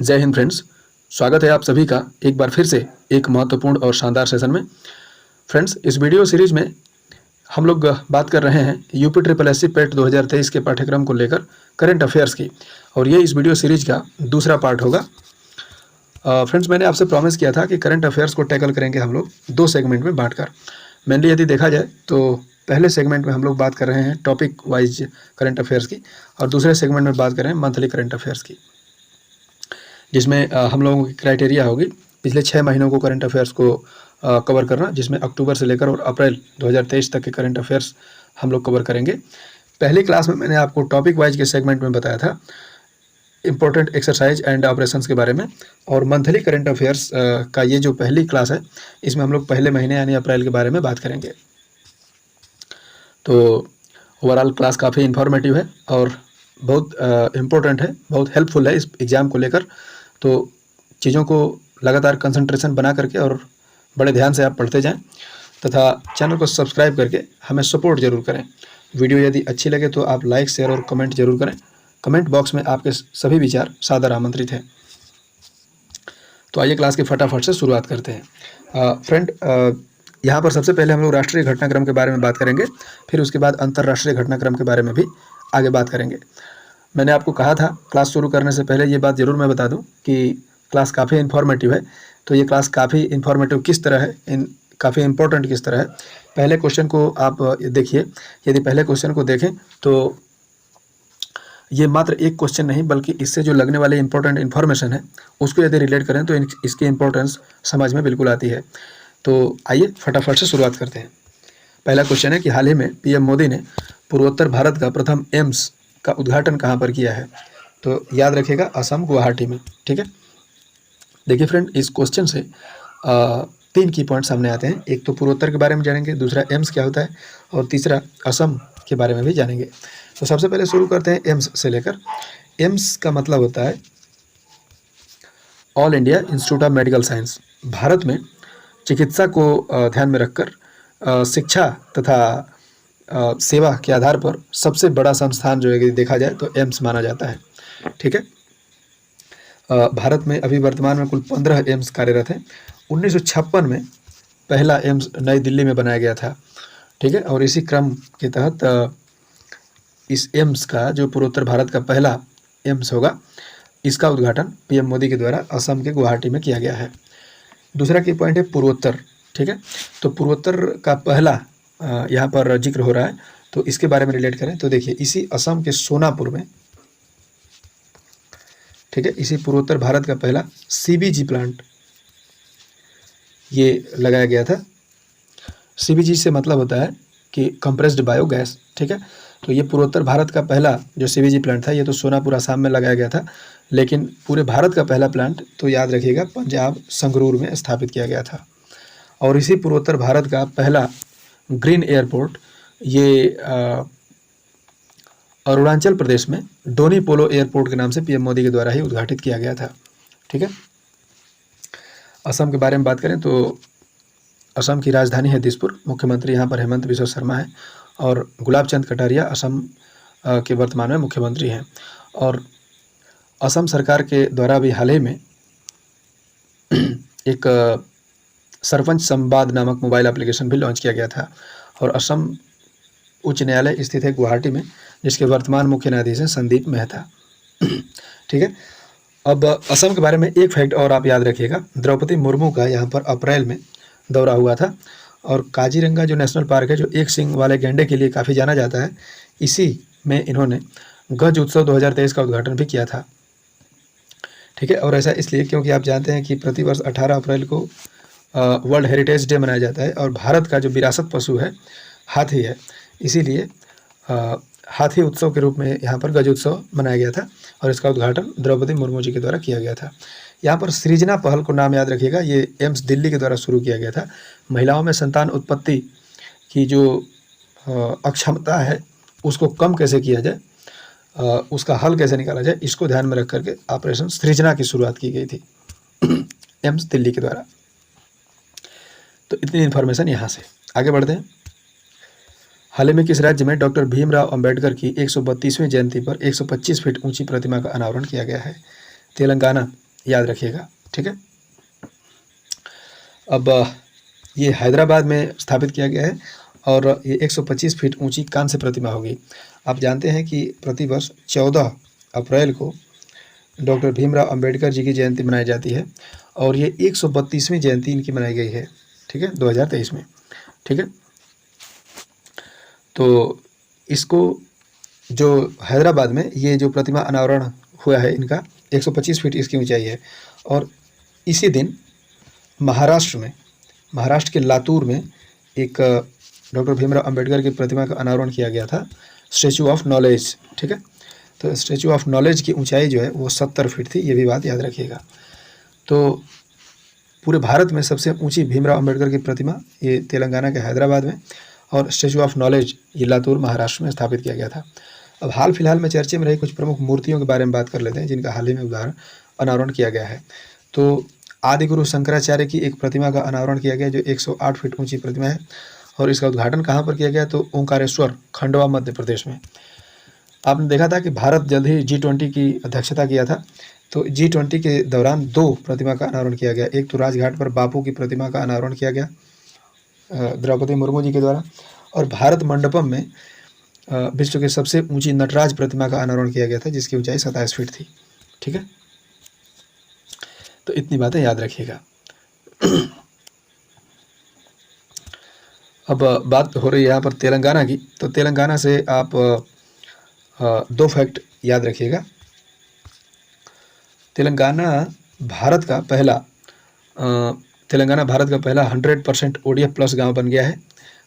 जय हिंद फ्रेंड्स। स्वागत है आप सभी का एक बार फिर से एक महत्वपूर्ण और शानदार सेशन में। फ्रेंड्स, इस वीडियो सीरीज में हम लोग बात कर रहे हैं यूपी ट्रिपल एस सी पेट 2023 के पाठ्यक्रम को लेकर करंट अफेयर्स की, और ये इस वीडियो सीरीज का दूसरा पार्ट होगा। फ्रेंड्स, मैंने आपसे प्रॉमिस किया था कि करंट अफेयर्स को टैकल करेंगे हम लोग दो सेगमेंट में बांटकर। मेनली यदि देखा जाए तो पहले सेगमेंट में हम लोग बात कर रहे हैं टॉपिक वाइज करंट अफेयर्स की, और दूसरे सेगमेंट में बात कर रहे हैं मंथली करंट अफेयर्स की, जिसमें हम लोगों की क्राइटेरिया होगी पिछले 6 महीनों को करंट अफेयर्स को कवर करना, जिसमें अक्टूबर से लेकर और अप्रैल 2023 तक के करंट अफेयर्स हम लोग कवर करेंगे। पहली क्लास में मैंने आपको टॉपिक वाइज के सेगमेंट में बताया था इंपॉर्टेंट एक्सरसाइज एंड ऑपरेशंस के बारे में, और मंथली करंट अफेयर्स का ये जो पहली क्लास है इसमें हम लोग पहले महीने यानी अप्रैल के बारे में बात करेंगे। तो ओवरऑल क्लास काफ़ी इन्फॉर्मेटिव है और बहुत इम्पोर्टेंट है, बहुत हेल्पफुल है इस एग्ज़ाम को लेकर। तो चीज़ों को लगातार कंसंट्रेशन बना करके और बड़े ध्यान से आप पढ़ते जाएं, तथा चैनल को सब्सक्राइब करके हमें सपोर्ट जरूर करें। वीडियो यदि अच्छी लगे तो आप लाइक, शेयर और कमेंट जरूर करें। कमेंट बॉक्स में आपके सभी विचार सादर आमंत्रित हैं। तो आइए क्लास की फटाफट से शुरुआत करते हैं। फ्रेंड, यहाँ पर सबसे पहले हम लोग राष्ट्रीय घटनाक्रम के बारे में बात करेंगे, फिर उसके बाद अंतर्राष्ट्रीय घटनाक्रम के बारे में भी आगे बात करेंगे। मैंने आपको कहा था क्लास शुरू करने से पहले ये बात ज़रूर मैं बता दूं कि क्लास काफ़ी इन्फॉर्मेटिव है। तो ये क्लास काफ़ी इन्फॉर्मेटिव किस तरह है, काफ़ी इम्पोर्टेंट किस तरह है, पहले क्वेश्चन को आप देखिए। यदि पहले क्वेश्चन को देखें तो ये मात्र एक क्वेश्चन नहीं बल्कि इससे जो लगने वाले इंपॉर्टेंट इन्फॉर्मेशन है उसको यदि रिलेट करें तो इसकी इंपॉर्टेंस समझ में बिल्कुल आती है। तो आइए फटाफट से शुरुआत करते हैं। पहला क्वेश्चन है कि हाल ही में पीएम मोदी ने पूर्वोत्तर भारत का प्रथम एम्स का उद्घाटन कहाँ पर किया है? तो याद रखिएगा, असम गुवाहाटी में। ठीक है, देखिए फ्रेंड, इस क्वेश्चन से 3 की पॉइंट सामने आते हैं। एक तो पूर्वोत्तर के बारे में जानेंगे, दूसरा एम्स क्या होता है, और तीसरा असम के बारे में भी जानेंगे। तो सबसे पहले शुरू करते हैं एम्स से लेकर। एम्स का मतलब होता है all India institute of medical science. Bharat में चिकित्सा को ध्यान में रखकर शिक्षा तथा सेवा के आधार पर सबसे बड़ा संस्थान जो है देखा जाए तो एम्स माना जाता है। ठीक है, भारत में अभी वर्तमान में कुल 15 एम्स कार्यरत हैं। 1956 में पहला एम्स नई दिल्ली में बनाया गया था। ठीक है, और इसी क्रम के तहत इस एम्स का जो पूर्वोत्तर भारत का पहला एम्स होगा, इसका उद्घाटन पीएम मोदी के द्वारा असम के गुवाहाटी में किया गया है। दूसरा की पॉइंट है पूर्वोत्तर। ठीक है, तो पूर्वोत्तर का पहला यहाँ पर जिक्र हो रहा है, तो इसके बारे में रिलेट करें तो देखिए इसी असम के सोनापुर में, ठीक है, इसी पूर्वोत्तर भारत का पहला सीबीजी प्लांट ये लगाया गया था। सीबीजी से मतलब होता है कि कंप्रेस्ड बायोगैस। ठीक है, तो ये पूर्वोत्तर भारत का पहला जो सीबीजी प्लांट था ये तो सोनापुर असम में लगाया गया था, लेकिन पूरे भारत का पहला प्लांट तो याद रखिएगा पंजाब संगरूर में स्थापित किया गया था। और इसी पूर्वोत्तर भारत का पहला ग्रीन एयरपोर्ट ये अरुणाचल प्रदेश में डोनी पोलो एयरपोर्ट के नाम से पीएम मोदी के द्वारा ही उद्घाटित किया गया था। ठीक है, असम के बारे में बात करें तो असम की राजधानी है दिसपुर। मुख्यमंत्री यहाँ पर हेमंत बिस्वा शर्मा है, और गुलाब चंद कटारिया असम के वर्तमान में मुख्यमंत्री हैं। और असम सरकार के द्वारा भी हाल ही में एक सरपंच संवाद नामक मोबाइल एप्लीकेशन भी लॉन्च किया गया था। और असम उच्च न्यायालय स्थित है गुवाहाटी में, जिसके वर्तमान मुख्य न्यायाधीश हैं संदीप मेहता। ठीक है, अब असम के बारे में एक फैक्ट और आप याद रखिएगा, द्रौपदी मुर्मू का यहाँ पर अप्रैल में दौरा हुआ था। और काजीरंगा जो नेशनल पार्क है, जो एक सींग वाले गैंडे के लिए काफ़ी जाना जाता है, इसी में इन्होंने गज उत्सव 2023 का उद्घाटन भी किया था। ठीक है, और ऐसा इसलिए क्योंकि आप जानते हैं कि प्रतिवर्ष 18 अप्रैल को वर्ल्ड हेरिटेज डे मनाया जाता है, और भारत का जो विरासत पशु है हाथी है, इसीलिए हाथी उत्सव के रूप में यहाँ पर गज उत्सव मनाया गया था, और इसका उद्घाटन द्रौपदी मुर्मू जी के द्वारा किया गया था। यहाँ पर सृजना पहल को नाम याद रखिएगा, ये एम्स दिल्ली के द्वारा शुरू किया गया था। महिलाओं में संतान उत्पत्ति की जो अक्षमता है उसको कम कैसे किया जाए, उसका हल कैसे निकाला जाए, इसको ध्यान में रख करके ऑपरेशन सृजना की शुरुआत की गई थी एम्स दिल्ली के द्वारा। तो इतनी इन्फॉर्मेशन यहाँ से आगे बढ़ते हैं। हाल ही में किस राज्य में डॉक्टर भीमराव अंबेडकर की 132वीं जयंती पर 125 फीट ऊंची प्रतिमा का अनावरण किया गया है? तेलंगाना। याद रखिएगा, ठीक है। अब ये हैदराबाद में स्थापित किया गया है और ये 125 फीट ऊंची कांस्य प्रतिमा होगी। आप जानते हैं कि प्रतिवर्ष 14 अप्रैल को डॉक्टर भीमराव अंबेडकर जी की जयंती मनाई जाती है और ये 132वीं जयंती इनकी मनाई गई है, ठीक है, 2023 में, ठीक है। तो इसको जो हैदराबाद में ये जो प्रतिमा अनावरण हुआ है इनका 125 फीट इसकी ऊंचाई है और इसी दिन महाराष्ट्र के लातूर में एक डॉक्टर भीमराव अंबेडकर की प्रतिमा का अनावरण किया गया था, स्टैचू ऑफ नॉलेज, ठीक है। तो स्टैचू ऑफ नॉलेज की ऊंचाई जो है वो 70 फीट थी, ये भी बात याद रखिएगा। तो पूरे भारत में सबसे ऊंची भीमराव अंबेडकर की प्रतिमा ये तेलंगाना के हैदराबाद में और स्टैचू ऑफ नॉलेज ये लातूर महाराष्ट्र में स्थापित किया गया था। अब हाल फिलहाल में चर्चे में रही कुछ प्रमुख मूर्तियों के बारे में बात कर लेते हैं जिनका हाल ही में अनावरण किया गया है। तो आदि गुरु शंकराचार्य की एक प्रतिमा का अनावरण किया गया जो 108 फीट ऊंची प्रतिमा है और इसका उद्घाटन कहाँ पर किया गया तो ओंकारेश्वर, खंडवा, मध्य प्रदेश में। आपने देखा था कि भारत जल्द ही G20 की अध्यक्षता किया था, तो G20 के दौरान 2 प्रतिमा का अनावरण किया गया। एक तो राजघाट पर बापू की प्रतिमा का अनावरण किया गया द्रौपदी मुर्मू जी के द्वारा और भारत मंडपम में विश्व की सबसे ऊंची नटराज प्रतिमा का अनावरण किया गया था जिसकी ऊंचाई 27 फीट थी, ठीक है। तो इतनी बातें याद रखिएगा। अब बात हो रही है यहाँ पर तेलंगाना की, तो तेलंगाना से आप 2 फैक्ट याद रखिएगा। तेलंगाना भारत का पहला 100% ODF प्लस गाँव बन गया है।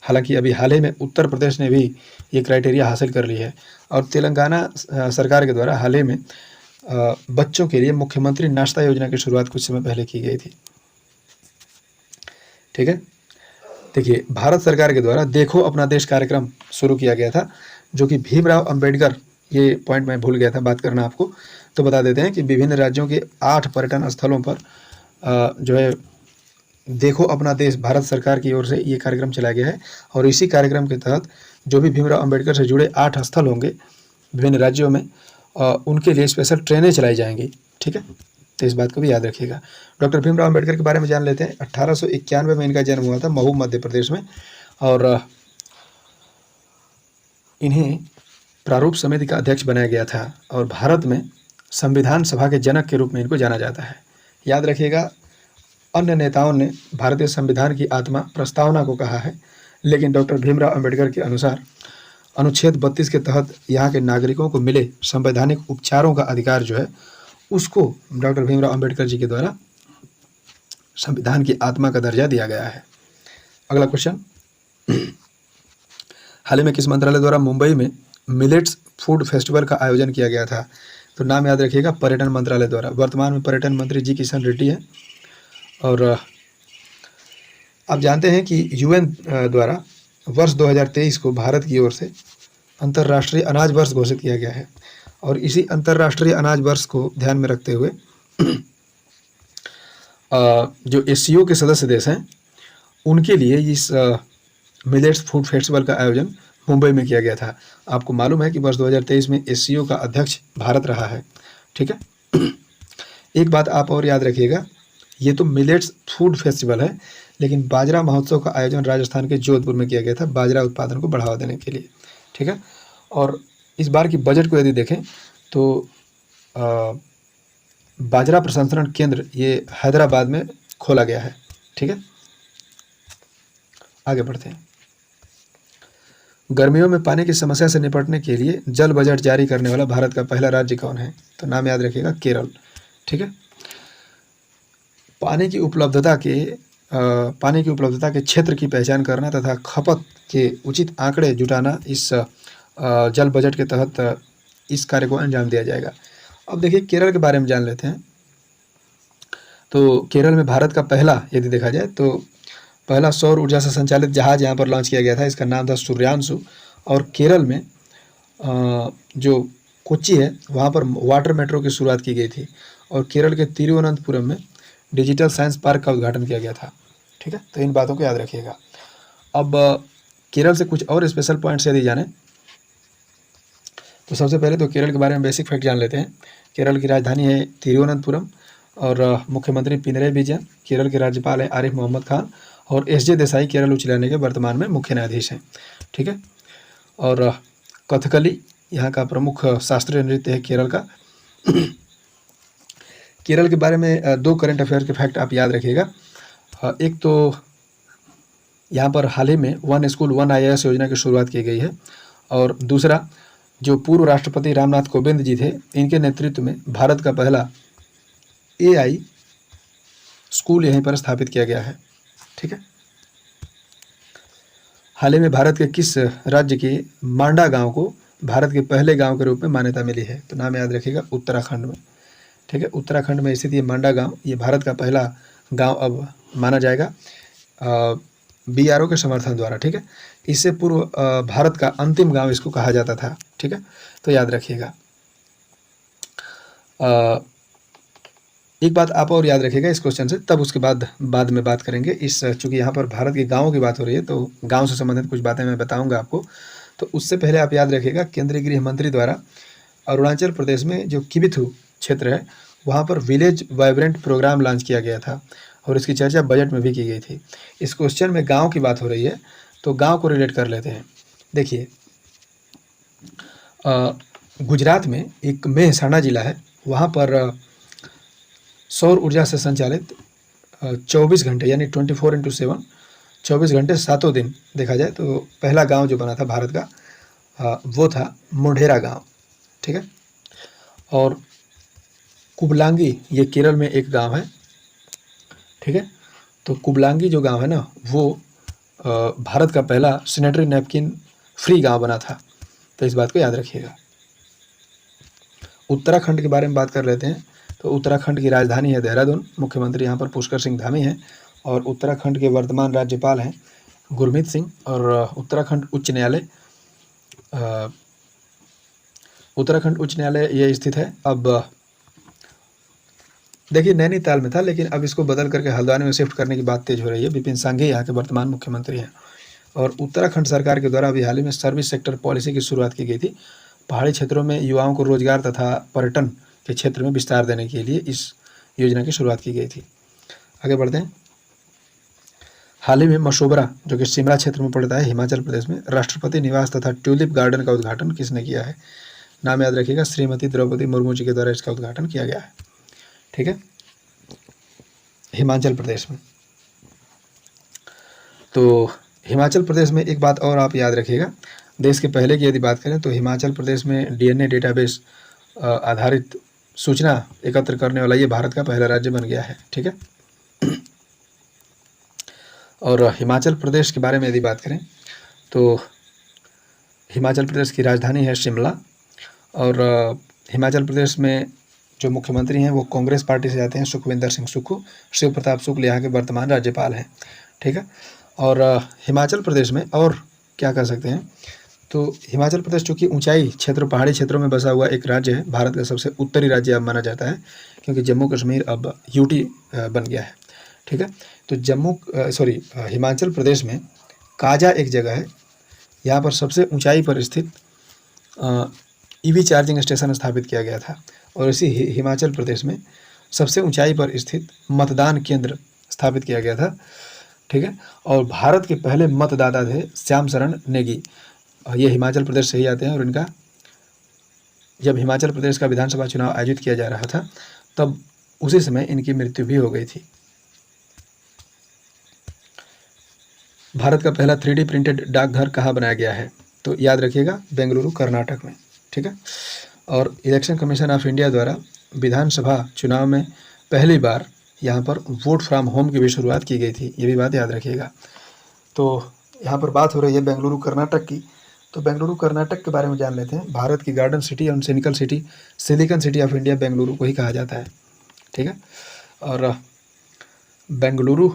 हालांकि अभी हाल ही में उत्तर प्रदेश ने भी ये क्राइटेरिया हासिल कर ली है और तेलंगाना सरकार के द्वारा हाल ही में बच्चों के लिए मुख्यमंत्री नाश्ता योजना की शुरुआत कुछ समय पहले की गई थी, ठीक है। देखिए, भारत सरकार के द्वारा देखो अपना देश कार्यक्रम शुरू किया गया था जो कि भीमराव अंबेडकर, ये पॉइंट मैं भूल गया था बात करना आपको, तो बता देते हैं कि विभिन्न राज्यों के 8 पर्यटन स्थलों पर जो है देखो अपना देश भारत सरकार की ओर से ये कार्यक्रम चलाया गया है और इसी कार्यक्रम के तहत जो भी भीमराव अंबेडकर से जुड़े 8 स्थल होंगे विभिन्न राज्यों में उनके लिए स्पेशल ट्रेनें चलाई जाएंगी, ठीक है। तो इस बात को भी याद रखिएगा। डॉक्टर भीमराव अंबेडकर के बारे में जान लेते हैं। 1891 में इनका जन्म हुआ था महू, मध्य प्रदेश में और इन्हें प्रारूप समिति का अध्यक्ष बनाया गया था और भारत में संविधान सभा के जनक के रूप में इनको जाना जाता है। याद रखिएगा, अन्य नेताओं ने भारतीय संविधान की आत्मा प्रस्तावना को कहा है, लेकिन डॉक्टर भीमराव अंबेडकर के अनुसार अनुच्छेद 32 के तहत यहाँ के नागरिकों को मिले संवैधानिक उपचारों का अधिकार जो है उसको डॉक्टर भीमराव अंबेडकर जी के द्वारा संविधान की आत्मा का दर्जा दिया गया है। अगला क्वेश्चन, हाल ही में किस मंत्रालय द्वारा मुंबई में मिलेट्स फूड फेस्टिवल का आयोजन किया गया था? तो नाम याद रखिएगा, पर्यटन मंत्रालय द्वारा। वर्तमान में पर्यटन मंत्री जी किशन रेड्डी हैं और आप जानते हैं कि UN द्वारा वर्ष 2023 को भारत की ओर से अंतर्राष्ट्रीय अनाज वर्ष घोषित किया गया है और इसी अंतर्राष्ट्रीय अनाज वर्ष को ध्यान में रखते हुए जो SCO के सदस्य देश हैं उनके लिए इस मिलेट्स फूड फेस्टिवल का आयोजन मुंबई में किया गया था। आपको मालूम है कि वर्ष 2023 में SCO का अध्यक्ष भारत रहा है, ठीक है। एक बात आप और याद रखिएगा, ये तो मिलेट्स फूड फेस्टिवल है लेकिन बाजरा महोत्सव का आयोजन राजस्थान के जोधपुर में किया गया था बाजरा उत्पादन को बढ़ावा देने के लिए, ठीक है। और इस बार की बजट को यदि देखें तो बाजरा प्रसंस्करण केंद्र ये हैदराबाद में खोला गया है, ठीक है। आगे बढ़ते हैं। गर्मियों में पानी की समस्या से निपटने के लिए जल बजट जारी करने वाला भारत का पहला राज्य कौन है? तो नाम याद रखिएगा, केरल, ठीक है। पानी की उपलब्धता के क्षेत्र की पहचान करना तथा खपत के उचित आंकड़े जुटाना इस जल बजट के तहत इस कार्य को अंजाम दिया जाएगा। अब देखिए केरल के बारे में जान लेते हैं। तो केरल में भारत का पहला, यदि देखा जाए तो पहला सौर ऊर्जा से संचालित जहाज यहाँ पर लॉन्च किया गया था। इसका नाम था सूर्यांशु और केरल में जो कोच्चि है वहाँ पर वाटर मेट्रो की शुरुआत की गई थी और केरल के तिरुवनंतपुरम में डिजिटल साइंस पार्क का उद्घाटन किया गया था, ठीक है। तो इन बातों को याद रखिएगा। अब केरल से कुछ और स्पेशल पॉइंट्स यदि जानें तो सबसे पहले तो केरल के बारे में बेसिक फैक्ट जान लेते हैं। केरल की राजधानी है तिरुवनंतपुरम और मुख्यमंत्री पिनरई विजयन, केरल के राज्यपाल हैं आरिफ मोहम्मद खान, और एस जे देसाई केरल उच्च न्यायालय के वर्तमान में मुख्य न्यायाधीश हैं। ठीक है। और कथकली यहाँ का प्रमुख शास्त्रीय नृत्य है केरल का। केरल के बारे में दो करंट अफेयर के फैक्ट आप याद रखिएगा। एक तो यहाँ पर हाल ही में वन स्कूल वन IAS योजना की शुरुआत की गई है, और दूसरा जो पूर्व राष्ट्रपति रामनाथ कोविंद जी थे, इनके नेतृत्व में भारत का पहला AI स्कूल यहीं पर स्थापित किया गया है। ठीक है। हाल ही में भारत के किस राज्य के मांडा गांव को भारत के पहले गांव के रूप में मान्यता मिली है? तो नाम याद रखिएगा, उत्तराखंड में। ठीक है। उत्तराखंड में स्थित ये मांडा गांव, ये भारत का पहला गांव अब माना जाएगा BRO के समर्थन द्वारा। ठीक है। इससे पूर्व भारत का अंतिम गांव इसको कहा जाता था। ठीक है। तो याद रखिएगा। एक बात आप और याद रखिएगा इस क्वेश्चन से, तब उसके बाद में बात करेंगे। चूंकि यहाँ पर भारत के गाँव की बात हो रही है, तो गाँव से संबंधित कुछ बातें मैं बताऊँगा आपको। तो उससे पहले आप याद रखिएगा, केंद्रीय गृह मंत्री द्वारा अरुणाचल प्रदेश में जो किबिथु क्षेत्र है, वहाँ पर विलेज वाइब्रेंट प्रोग्राम लॉन्च किया गया था, और इसकी चर्चा बजट में भी की गई थी। इस क्वेश्चन में गाँव की बात हो रही है, तो गाँव को रिलेट कर लेते हैं। देखिए, गुजरात में एक मेहसाणा जिला है, वहाँ पर सौर ऊर्जा से संचालित 24 घंटे यानी 24x7 24 घंटे सातों दिन देखा जाए तो पहला गांव जो बना था भारत का, वो था मोढेरा गांव। ठीक है। और कुबलांगी ये केरल में एक गांव है। ठीक है। तो कुबलांगी जो गांव है ना, वो भारत का पहला सैनिटरी नैपकिन फ्री गांव बना था। तो इस बात को याद रखिएगा। उत्तराखंड के बारे में बात कर लेते हैं। तो उत्तराखंड की राजधानी है देहरादून, मुख्यमंत्री यहाँ पर पुष्कर सिंह धामी हैं, और उत्तराखंड के वर्तमान राज्यपाल हैं गुरमीत सिंह। और उत्तराखंड उच्च न्यायालय ये स्थित है। अब देखिए, नैनीताल में था, लेकिन अब इसको बदल करके हल्द्वानी में शिफ्ट करने की बात तेज हो रही है। विपिन सांघे यहाँ के वर्तमान मुख्यमंत्री हैं। और उत्तराखंड सरकार के द्वारा अभी हाल ही में सर्विस सेक्टर पॉलिसी की शुरुआत की गई थी। पहाड़ी क्षेत्रों में युवाओं को रोजगार तथा पर्यटन के क्षेत्र में विस्तार देने के लिए इस योजना की शुरुआत की गई थी। आगे बढ़ते हैं। हाल ही में मशोबरा, जो कि शिमला क्षेत्र में पड़ता है हिमाचल प्रदेश में, राष्ट्रपति निवास तथा ट्यूलिप गार्डन का उद्घाटन किसने किया है? नाम याद रखिएगा, श्रीमती द्रौपदी मुर्मू जी के द्वारा इसका उद्घाटन किया गया है। ठीक है। हिमाचल प्रदेश में। तो हिमाचल प्रदेश में एक बात और आप याद रखिएगा, देश के पहले की यदि बात करें तो हिमाचल प्रदेश में DNA डेटाबेस आधारित सूचना एकत्र करने वाला ये भारत का पहला राज्य बन गया है। ठीक है। और हिमाचल प्रदेश के बारे में यदि बात करें तो हिमाचल प्रदेश की राजधानी है शिमला, और हिमाचल प्रदेश में जो मुख्यमंत्री हैं वो कांग्रेस पार्टी से आते हैं, सुखविंदर सिंह सुक्खू। शिव प्रताप शुक्ल यहाँ के वर्तमान राज्यपाल हैं। ठीक है। और हिमाचल प्रदेश में और क्या कर सकते हैं, तो हिमाचल प्रदेश चूँकि ऊंचाई क्षेत्र पहाड़ी क्षेत्रों में बसा हुआ एक राज्य है, भारत का सबसे उत्तरी राज्य अब माना जाता है, क्योंकि जम्मू कश्मीर अब UT बन गया है। ठीक है। तो हिमाचल प्रदेश में काजा एक जगह है, यहाँ पर सबसे ऊंचाई पर स्थित EV चार्जिंग स्टेशन स्थापित किया गया था। और इसी हिमाचल प्रदेश में सबसे ऊंचाई पर स्थित मतदान केंद्र स्थापित किया गया था। ठीक है। और भारत के पहले मतदाता थे श्याम शरण नेगी, ये हिमाचल प्रदेश से ही आते हैं। और इनका जब हिमाचल प्रदेश का विधानसभा चुनाव आयोजित किया जा रहा था, तब उसी समय इनकी मृत्यु भी हो गई थी। भारत का पहला 3D प्रिंटेड डाकघर कहाँ बनाया गया है? तो याद रखिएगा, बेंगलुरु कर्नाटक में। ठीक है। और इलेक्शन कमीशन ऑफ इंडिया द्वारा विधानसभा चुनाव में पहली बार यहाँ पर वोट फ्रॉम होम की भी शुरुआत की गई थी, ये भी बात याद रखिएगा। तो यहाँ पर बात हो रही है बेंगलुरु कर्नाटक की, तो बेंगलुरु कर्नाटक के बारे में जान लेते हैं। भारत की गार्डन सिटी और silicon city of India Bengaluru को ही कहा जाता है। ठीक है। और बेंगलुरु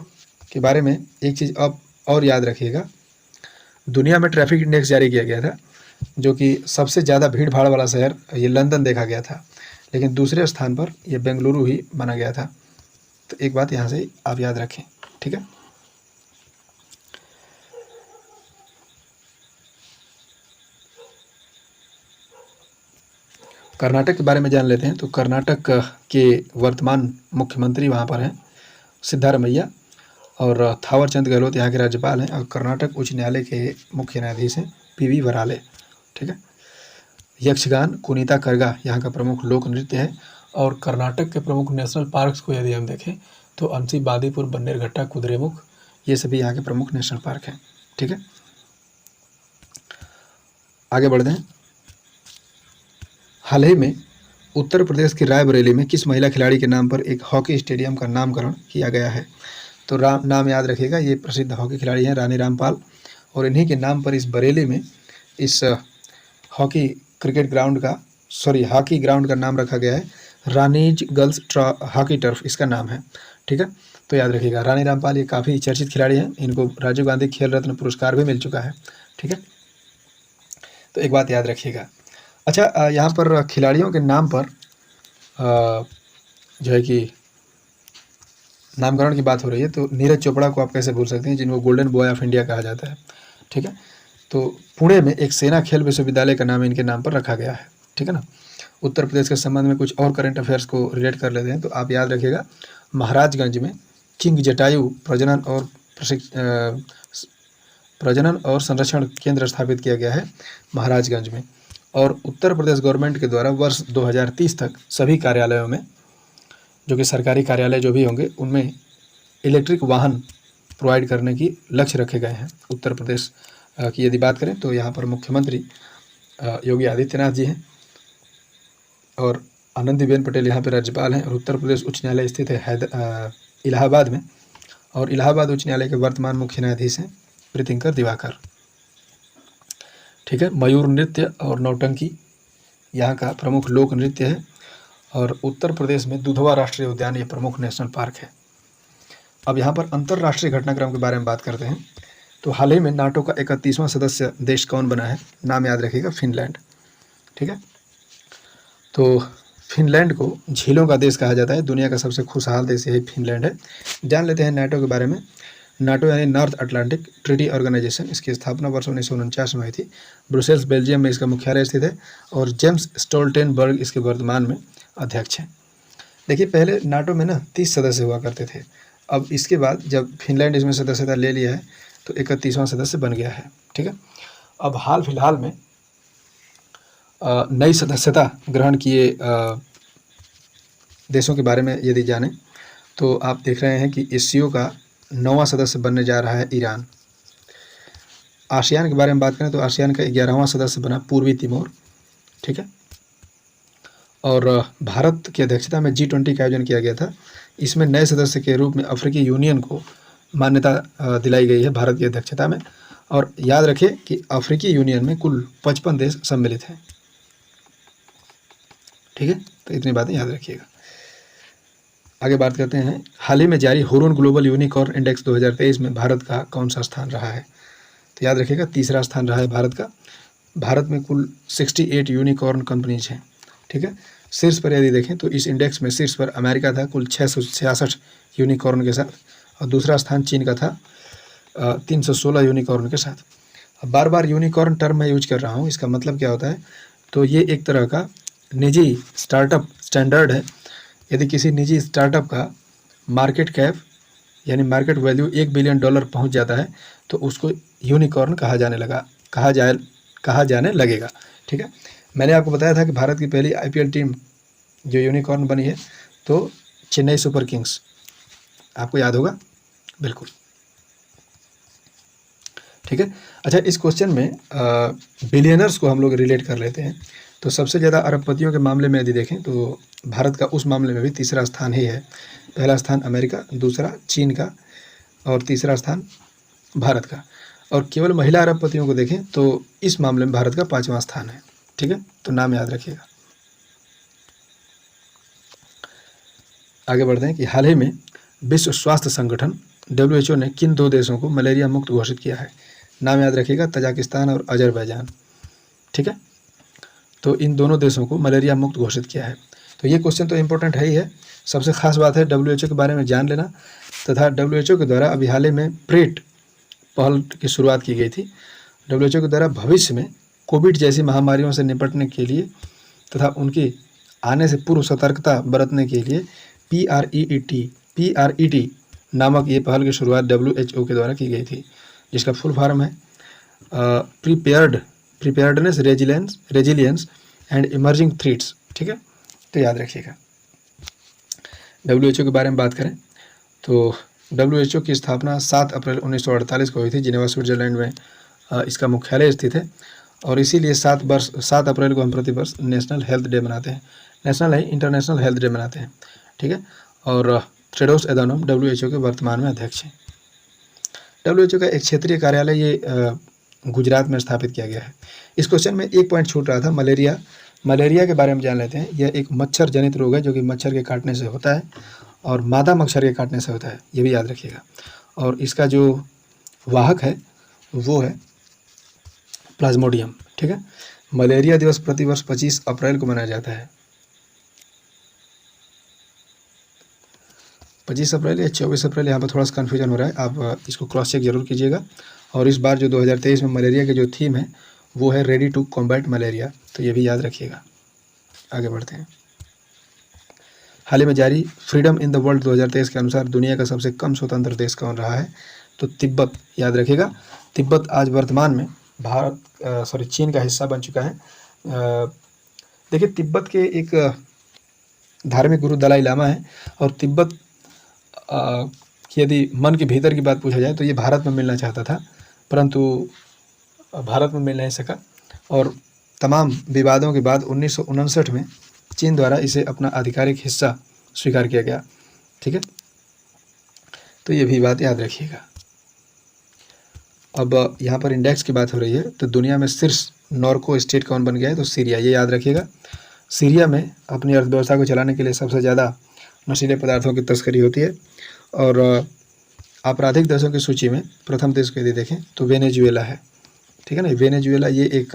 के बारे में एक चीज़ अब और याद रखिएगा, दुनिया में ट्रैफिक इंडेक्स जारी किया गया था, जो कि सबसे ज़्यादा भीड़ भाड़ वाला शहर ये लंदन देखा गया था, लेकिन दूसरे स्थान पर ये बेंगलुरु ही माना गया था। तो एक बात यहाँ से आप याद रखें। ठीक है। कर्नाटक के बारे में जान लेते हैं। तो कर्नाटक के वर्तमान मुख्यमंत्री वहाँ पर हैं सिद्धारमैया, और थावरचंद गहलोत यहाँ के राज्यपाल हैं, और कर्नाटक उच्च न्यायालय के मुख्य न्यायाधीश हैं पीवी वराले। ठीक है। यक्षगान कुनीता करगा यहाँ का प्रमुख लोक नृत्य है। और कर्नाटक के प्रमुख नेशनल पार्क्स को यदि हम देखें तो अंसी, बादीपुर, बन्नेरघट्टा, कुद्रेमुख, ये सभी यहाँ के प्रमुख नेशनल पार्क हैं। ठीक है, आगे बढ़ते हैं। हाल ही में उत्तर प्रदेश के रायबरेली में किस महिला खिलाड़ी के नाम पर एक हॉकी स्टेडियम का नामकरण किया गया है? तो नाम याद रखिएगा, ये प्रसिद्ध हॉकी खिलाड़ी हैं रानी रामपाल, और इन्हीं के नाम पर इस बरेली में इस हॉकी ग्राउंड का नाम रखा गया है, रानीज गर्ल्स हॉकी टर्फ इसका नाम है। ठीक है, तो याद रखिएगा रानी रामपाल ये काफ़ी चर्चित खिलाड़ी हैं, इनको राजीव गांधी खेल रत्न पुरस्कार भी मिल चुका है। ठीक है, तो एक बात याद रखिएगा। अच्छा, यहाँ पर खिलाड़ियों के नाम पर जो है कि नामकरण की बात हो रही है, तो नीरज चोपड़ा को आप कैसे भूल सकते हैं, जिनको गोल्डन बॉय ऑफ इंडिया कहा जाता है। ठीक है, तो पुणे में एक सेना खेल विश्वविद्यालय का नाम इनके नाम पर रखा गया है। ठीक है ना। उत्तर प्रदेश के संबंध में कुछ और करंट अफेयर्स को रिलेट कर लेते हैं। तो आप याद रखिएगा, महाराजगंज में किंग जटायु प्रजनन और संरक्षण केंद्र स्थापित किया गया है महाराजगंज में। और उत्तर प्रदेश गवर्नमेंट के द्वारा वर्ष 2030 तक सभी कार्यालयों में, जो कि सरकारी कार्यालय जो भी होंगे, उनमें इलेक्ट्रिक वाहन प्रोवाइड करने की लक्ष्य रखे गए हैं। उत्तर प्रदेश की यदि बात करें तो यहाँ पर मुख्यमंत्री योगी आदित्यनाथ जी हैं, और आनंदीबेन पटेल यहाँ पर राज्यपाल हैं। और उत्तर प्रदेश उच्च न्यायालय स्थित है इलाहाबाद में, और इलाहाबाद उच्च न्यायालय के वर्तमान मुख्य न्यायाधीश हैं प्रीतिंकर दिवाकर। ठीक है, मयूर नृत्य और नौटंकी यहाँ का प्रमुख लोक नृत्य है। और उत्तर प्रदेश में दुधवा राष्ट्रीय उद्यान ये प्रमुख नेशनल पार्क है। अब यहाँ पर अंतर्राष्ट्रीय घटनाक्रम के बारे में बात करते हैं। तो हाल ही में नाटो का 31वां सदस्य देश कौन बना है? नाम याद रखिएगा, फिनलैंड। ठीक है, तो फिनलैंड को झीलों का देश कहा जाता है। दुनिया का सबसे खुशहाल देश यही फिनलैंड है। जान लेते हैं नाटो के बारे में। नाटो यानी नॉर्थ अटलांटिक ट्रीटी ऑर्गेनाइजेशन, इसकी स्थापना वर्ष 1949 में हुई थी। ब्रुसेल्स बेल्जियम में इसका मुख्यालय स्थित है, और जेम्स स्टोल्टेनबर्ग इसके वर्तमान में अध्यक्ष हैं। देखिए, पहले नाटो में ना 30 सदस्य हुआ करते थे। अब इसके बाद जब फिनलैंड इसमें सदस्यता ले लिया है तो 31वां सदस्य बन गया है। ठीक है, अब हाल फिलहाल में नई सदस्यता ग्रहण किए देशों के बारे में यदि जानें तो आप देख रहे हैं कि एससीओ का 9वां सदस्य बनने जा रहा है ईरान। आसियान के बारे में बात करें तो आसियान का 11वां सदस्य बना पूर्वी तिमोर। ठीक है, और भारत की अध्यक्षता में G20 का आयोजन किया गया था। इसमें नए सदस्य के रूप में अफ्रीकी यूनियन को मान्यता दिलाई गई है भारत की अध्यक्षता में। और याद रखिए कि अफ्रीकी यूनियन में कुल 55 देश सम्मिलित हैं। ठीक है, तो इतनी बातें याद रखिएगा। आगे बात करते हैं, हाल ही में जारी हुरून ग्लोबल यूनिकॉर्न इंडेक्स 2023 में भारत का कौन सा स्थान रहा है? तो याद रखिएगा, तीसरा स्थान रहा है भारत का। भारत में कुल 68 यूनिकॉर्न कंपनीज हैं। ठीक है, शीर्ष पर यदि देखें तो इस इंडेक्स में शीर्ष पर अमेरिका था कुल 666 यूनिकॉर्न के साथ, और दूसरा स्थान चीन का था 316 यूनिकॉर्न के साथ। अब बार बार यूनिकॉर्न टर्म मैं यूज कर रहा हूँ, इसका मतलब क्या होता है? तो ये एक तरह का निजी स्टार्टअप स्टैंडर्ड है। यदि किसी निजी स्टार्टअप का मार्केट कैप यानी मार्केट वैल्यू $1 बिलियन पहुंच जाता है तो उसको यूनिकॉर्न कहा जाने लगेगा। ठीक है, मैंने आपको बताया था कि भारत की पहली IPL टीम जो यूनिकॉर्न बनी है तो चेन्नई सुपर किंग्स, आपको याद होगा बिल्कुल। ठीक है, अच्छा, इस क्वेश्चन में बिलियनर्स को हम लोग रिलेट कर लेते हैं। तो सबसे ज़्यादा अरबपतियों के मामले में यदि देखें तो भारत का उस मामले में भी तीसरा स्थान ही है। पहला स्थान अमेरिका, दूसरा चीन का, और तीसरा स्थान भारत का। और केवल महिला अरबपतियों को देखें तो इस मामले में भारत का 5वां स्थान है। ठीक है, तो नाम याद रखिएगा। आगे बढ़ते हैं कि हाल ही में विश्व स्वास्थ्य संगठन WHO ने किन 2 देशों को मलेरिया मुक्त घोषित किया है? नाम याद रखिएगा, तजाकिस्तान और अजरबैजान। ठीक है, तो इन दोनों देशों को मलेरिया मुक्त घोषित किया है। तो ये क्वेश्चन तो इम्पोर्टेंट है ही है। सबसे खास बात है WHO के बारे में जान लेना, तथा WHO के द्वारा अभी हाल ही में प्रेट पहल की शुरुआत की गई थी। WHO के द्वारा भविष्य में कोविड जैसी महामारियों से निपटने के लिए तथा उनकी आने से पूर्व सतर्कता बरतने के लिए PRET नामक ये पहल की शुरुआत WHO के द्वारा की गई थी, जिसका फुल फॉर्म है preparedness resilience and emerging threats. ठीक है, तो याद रखिएगा। WHO के बारे में बात करें तो WHO की स्थापना 7 अप्रैल 1948 को हुई थी। जिनेवा स्विट्जरलैंड में इसका मुख्यालय स्थित है और इसीलिए 7 अप्रैल को हम प्रतिवर्ष नेशनल हेल्थ डे मनाते हैं। नेशनल है, इंटरनेशनल हेल्थ डे मनाते हैं। ठीक है, और टेड्रोस एधानोम WHO के वर्तमान में अध्यक्ष हैं। WHO का एक क्षेत्रीय कार्यालय ये गुजरात में स्थापित किया गया है। इस क्वेश्चन में एक पॉइंट छूट रहा था, मलेरिया के बारे में जान लेते हैं। यह एक मच्छर जनित रोग है जो कि मच्छर के काटने से होता है और मादा मच्छर के काटने से होता है, ये भी याद रखिएगा। और इसका जो वाहक है वो है प्लाज्मोडियम। ठीक है, मलेरिया दिवस प्रतिवर्ष 25 अप्रैल को मनाया जाता है। 25 अप्रैल या 24 अप्रैल, यहाँ पर थोड़ा सा कन्फ्यूजन हो रहा है, आप इसको क्रॉस चेक जरूर कीजिएगा। और इस बार जो 2023 में मलेरिया के जो थीम है वो है रेडी टू कॉम्बैट मलेरिया, तो ये भी याद रखिएगा। आगे बढ़ते हैं। हाल ही में जारी फ्रीडम इन द वर्ल्ड 2023 के अनुसार दुनिया का सबसे कम स्वतंत्र देश कौन रहा है? तो तिब्बत, याद रखिएगा। तिब्बत आज वर्तमान में चीन का हिस्सा बन चुका है। देखिए, तिब्बत के एक धार्मिक गुरु दलाई लामा है और तिब्बत की यदि मन के भीतर की बात पूछा जाए तो ये भारत में मिलना चाहता था, परंतु भारत में मिल नहीं सका और तमाम विवादों के बाद 1959 में चीन द्वारा इसे अपना आधिकारिक हिस्सा स्वीकार किया गया। ठीक है, तो ये भी बात याद रखिएगा। अब यहाँ पर इंडेक्स की बात हो रही है तो दुनिया में शीर्ष नॉर्को स्टेट कौन बन गया है? तो सीरिया, ये याद रखिएगा। सीरिया में अपनी अर्थव्यवस्था को चलाने के लिए सबसे ज़्यादा नशीले पदार्थों की तस्करी होती है और आपराधिक देशों की सूची में प्रथम देश को यदि देखें तो वेनेजुएला है। ठीक है ना, वेनेजुएला ये एक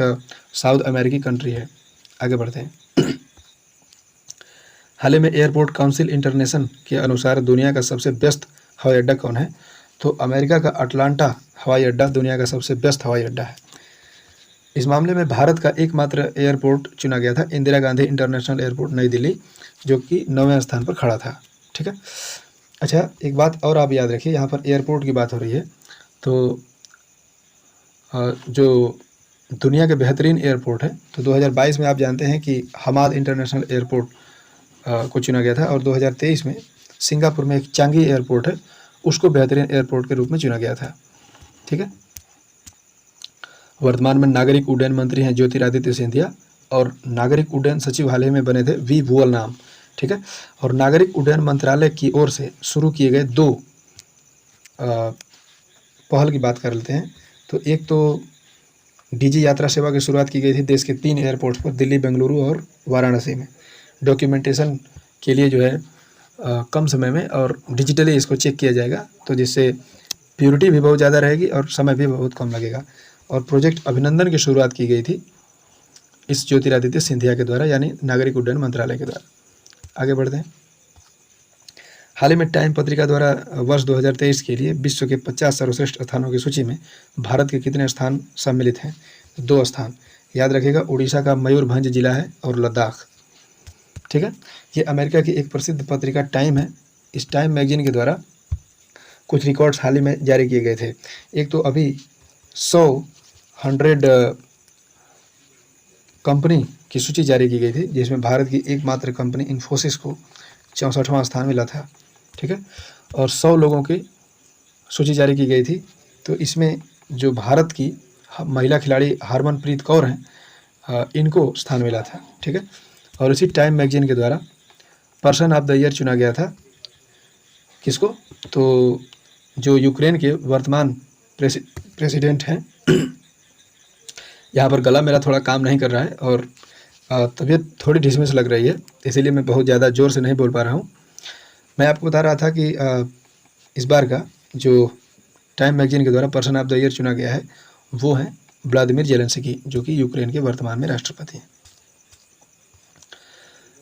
साउथ अमेरिकी कंट्री है। आगे बढ़ते हैं। हाल ही में एयरपोर्ट काउंसिल इंटरनेशनल के अनुसार दुनिया का सबसे व्यस्त हवाई अड्डा कौन है? तो अमेरिका का अटलांटा हवाई अड्डा दुनिया का सबसे व्यस्त हवाई अड्डा है। इस मामले में भारत का एकमात्र एयरपोर्ट चुना गया था, इंदिरा गांधी इंटरनेशनल एयरपोर्ट नई दिल्ली, जो कि 9वें स्थान पर खड़ा था। ठीक है, अच्छा एक बात और आप याद रखिए, यहाँ पर एयरपोर्ट की बात हो रही है तो जो दुनिया के बेहतरीन एयरपोर्ट है तो 2022 में आप जानते हैं कि हमाद इंटरनेशनल एयरपोर्ट को चुना गया था और 2023 में सिंगापुर में एक चांगी एयरपोर्ट है, उसको बेहतरीन एयरपोर्ट के रूप में चुना गया था। ठीक है, वर्तमान में नागरिक उड्डयन मंत्री हैं ज्योतिरादित्य सिंधिया और नागरिक उड्डयन सचिव हाल ही में बने थे वी भुवल नाम। ठीक है, और नागरिक उड्डयन मंत्रालय की ओर से शुरू किए गए 2 पहल की बात कर लेते हैं। तो एक तो डीजी यात्रा सेवा की शुरुआत की गई थी देश के 3 एयरपोर्ट्स पर, दिल्ली, बेंगलुरु और वाराणसी में। डॉक्यूमेंटेशन के लिए जो है कम समय में और डिजिटली इसको चेक किया जाएगा, तो जिससे प्योरिटी भी बहुत ज़्यादा रहेगी और समय भी बहुत कम लगेगा। और प्रोजेक्ट अभिनंदन की शुरुआत की गई थी इस ज्योतिरादित्य सिंधिया के द्वारा, यानी नागरिक उड्डयन मंत्रालय के द्वारा। आगे बढ़ते हैं। हाल ही में टाइम पत्रिका द्वारा वर्ष 2023 के लिए विश्व के 50 सर्वश्रेष्ठ स्थानों की सूची में भारत के कितने स्थान सम्मिलित हैं? 2 स्थान, याद रखिएगा। उड़ीसा का मयूरभंज जिला है और लद्दाख। ठीक है, ये अमेरिका की एक प्रसिद्ध पत्रिका टाइम है। इस टाइम मैगजीन के द्वारा कुछ रिकॉर्ड्स हाल ही में जारी किए गए थे। एक तो अभी 100 कंपनी की सूची जारी की गई थी, जिसमें भारत की एकमात्र कंपनी इन्फोसिस को 64वां स्थान मिला था। ठीक है, और 100 लोगों की सूची जारी की गई थी, तो इसमें जो भारत की महिला खिलाड़ी हरमनप्रीत कौर हैं, इनको स्थान मिला था। ठीक है, और इसी टाइम मैगजीन के द्वारा पर्सन ऑफ द ईयर चुना गया था। किसको? तो जो यूक्रेन के वर्तमान प्रेसिडेंट हैं। यहाँ पर गला मेरा थोड़ा काम नहीं कर रहा है और तबीयत थोड़ी ढिसमिस लग रही है, इसीलिए मैं बहुत ज़्यादा ज़ोर से नहीं बोल पा रहा हूँ। मैं आपको बता रहा था कि इस बार का जो टाइम मैगजीन के द्वारा पर्सन ऑफ द ईयर चुना गया है वो है व्लादिमीर जेलेंस्की, जो कि यूक्रेन के वर्तमान में राष्ट्रपति हैं।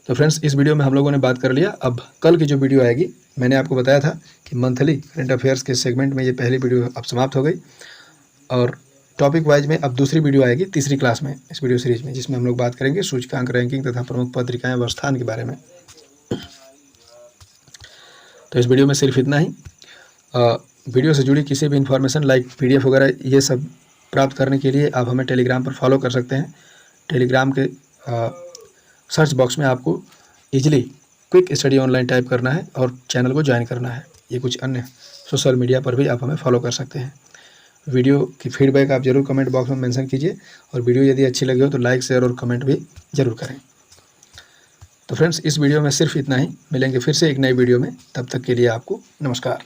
तो फ्रेंड्स, इस वीडियो में हम लोगों ने बात कर लिया। अब कल की जो वीडियो आएगी, मैंने आपको बताया था कि मंथली करंट अफेयर्स के सेगमेंट में ये पहली वीडियो अब समाप्त हो गई और टॉपिक वाइज में अब दूसरी वीडियो आएगी तीसरी क्लास में इस वीडियो सीरीज में, जिसमें हम लोग बात करेंगे सूचकांक, रैंकिंग तथा प्रमुख पत्रिकाएं व स्थान के बारे में। तो इस वीडियो में सिर्फ इतना ही। वीडियो से जुड़ी किसी भी इन्फॉर्मेशन लाइक PDF वगैरह ये सब प्राप्त करने के लिए आप हमें टेलीग्राम पर फॉलो कर सकते हैं। टेलीग्राम के सर्च बॉक्स में आपको easily quick study online type करना है और चैनल को ज्वाइन करना है। ये कुछ अन्य सोशल मीडिया पर भी आप हमें फॉलो कर सकते हैं। वीडियो की फीडबैक आप जरूर कमेंट बॉक्स में मेंशन कीजिए और वीडियो यदि अच्छी लगी हो तो लाइक, शेयर और कमेंट भी जरूर करें। तो फ्रेंड्स, इस वीडियो में सिर्फ इतना ही। मिलेंगे फिर से एक नई वीडियो में, तब तक के लिए आपको नमस्कार।